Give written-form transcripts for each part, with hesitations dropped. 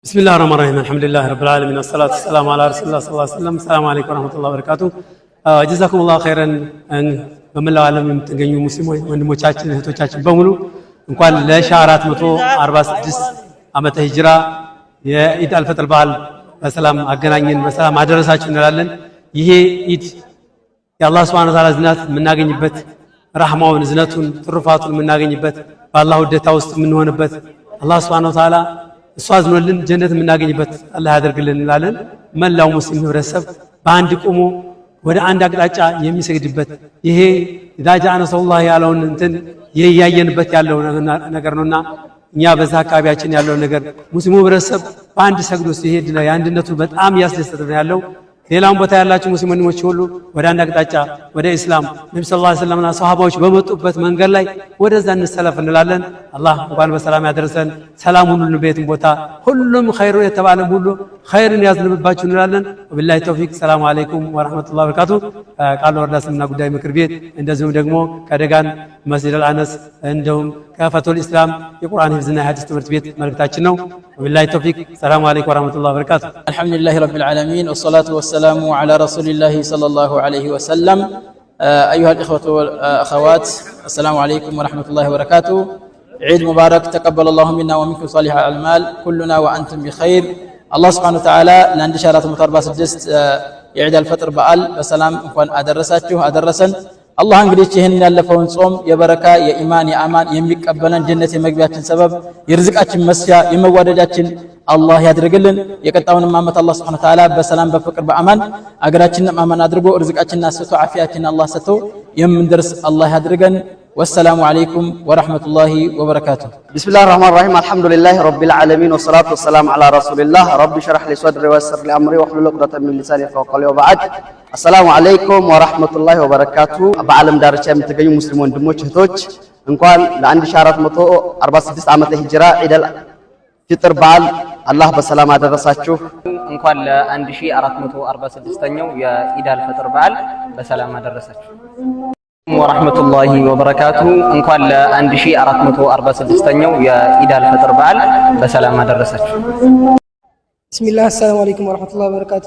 بسم الله الرحمن الرحيم الحمد لله رب العالمين والصلاة والسلام على رسول الله صلى الله عليه وسلم السلام عليكم ورحمة الله وبركاته جزاكم الله خيرا በመላው ዓለም የምትገኙ ሙስሊሞች ወንድሞቻችን እህቶቻችን በሙሉ እንኳን ለ1446 ዓመተ ሂጅራ የኢድ አልፈጥር በዓል በሰላም አገናኘን በሰላም አደረሳችሁ እንላለን። ይሄ ኢድ የአላህ Subhanahu Wa Ta'ala ዝናት የምናገኝበት ረህማውን ዝነቱን ትሩፋቱን የምናገኝበት በአላህ ውደታ ውስጥ የምንሆንበት አላህ Subhanahu Wa Ta'ala እሱ አዝኖልን ጀነት የምናገኝበት አላህ ያደርግልን እንላለን። መላው ሙስሊም ህብረተሰብ በአንድ ቆሞ ወደ አንድ አቅጣጫ የሚሰግድበት ይሄ إذا جاء نصر الله ያለውን እንትን ያያየንበት ያለው ነገር ነውና እኛ በዛ አካባቢያችን ያለው ነገር ሙስሊሙ ህብረተሰብ በአንድ ሰግዶ ሲሄድ ነው የአንድነቱ በጣም ያስደስተን ያለው። ሌላም ቦታ ያላችሁ ሙስሊም ወንድሞች ሁሉ ወደ አንድ አቅጣጫ ወደ እስላም ነብዩ ሰለላሁ ዐለይሂ ወሰለም እና ሷሃባዎች በመጡበት መንገድ ላይ ወደዛ እንሰለፍ እንላለን። አላህ እንኳን በሰላም ያደረሰን። ሰላም ሁሉ በየትም ቦታ ሁሉም ኸይሩ የተባለ ሁሉ ኸይርን ያዝንብባችሁ እንላለን። ወቢላሂ ተውፊቅ። ሰላም አለይኩም ወራህመቱላሂ ወበረካቱ። ቃል ወረዳ እስልምና ጉዳይ ምክር ቤት እንደዚሁም ደግሞ ከደጋን መስጂድ አልአነስ እንደውም ከፈቱል ኢስላም የቁርአን ሂፍዝና የሐዲስ ትምህርት ቤት መልእክታችን ነው። وبالله التوفيق السلام عليكم ورحمة الله وبركاته. الحمد لله رب العالمين والصلاة والسلام على رسول الله صلى الله عليه وسلم. أيها الإخوة والأخوات السلام عليكم ورحمة الله وبركاته. عيد مبارك تقبل الله منا ومنكم صالح الأعمال كلنا وأنتم بخير. الله سبحانه وتعالى لأن شهرات متربة سجست يعيد الفطر بأل بسلام وأن أدرسن الله እንግዲህ ይሄንን ያለፈውን ጾም የበረካ የኢማን የአማን የሚቀበለን ጀነት የመግቢያችን ሰበብ የርዝቃችን መስያ የመዋደዳችን አላህ ያድርግልን። የቀጣውንም አመት አላህ Subhanahu Wa Ta'ala በሰላም በፍቅር በአማን አገራችንን አማን አድርጎ ርዝቃችንን አስፍቶ አፊያችንን አላህ ሰጥቶ የምንደርስ አላህ ያድርገን። والسلام عليكم ورحمة الله وبركاته. بسم الله الرحمن الرحيم الحمد لله رب العالمين والصلاة والسلام على رسول الله رب اشرح لي صدري ويسر لي أمري واحلل عقدة من لساني يفقهوا قولي وبعد السلام عليكم ورحمة الله وبركاته. በዓለም ዳርቻ የምትገኙ ሙስሊም ወንድሞች እህቶች እንኳን ለ1446 ዓመተ ሂጅራ ኢድ አልፈጥር በዓል አላህ በሰላም አደረሳችሁ። እንኳን ለ1446ኛው የኢድ አልፈጥር በዓል በሰላም አደረሳችሁ። ወራህመቱላሂ ወበረካቱ እንኳን ለ1446ኛው የኢድ አልፈጥር በዓል በሰላም አደረሳችሁ። ቢስሚላህ አሰላሙ አለይኩም ወራህመቱላሂ ወበረካቱ።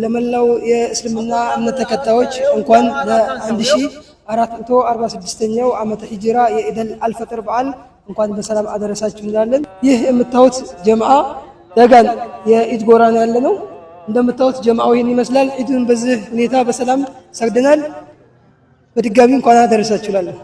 ለመላው የእስልምና እምነት ተከታዮች እንኳን ለ1446ኛው ዓመተ ሂጅራ የኢድ አልፈጥር በዓል እንኳን በሰላም አደረሳችሁ እንላለን። ይህ የምታዩት ጀማዓ ደጋን የኢድ ጎራን ያለ ነው። እንደምታዩት ጀማዓው ይህን ይመስላል። ኢድን በዚህ ሁኔታ በሰላም ሰግደናል። በድጋሚ እንኳን አደረሳችሁ እላለሁ።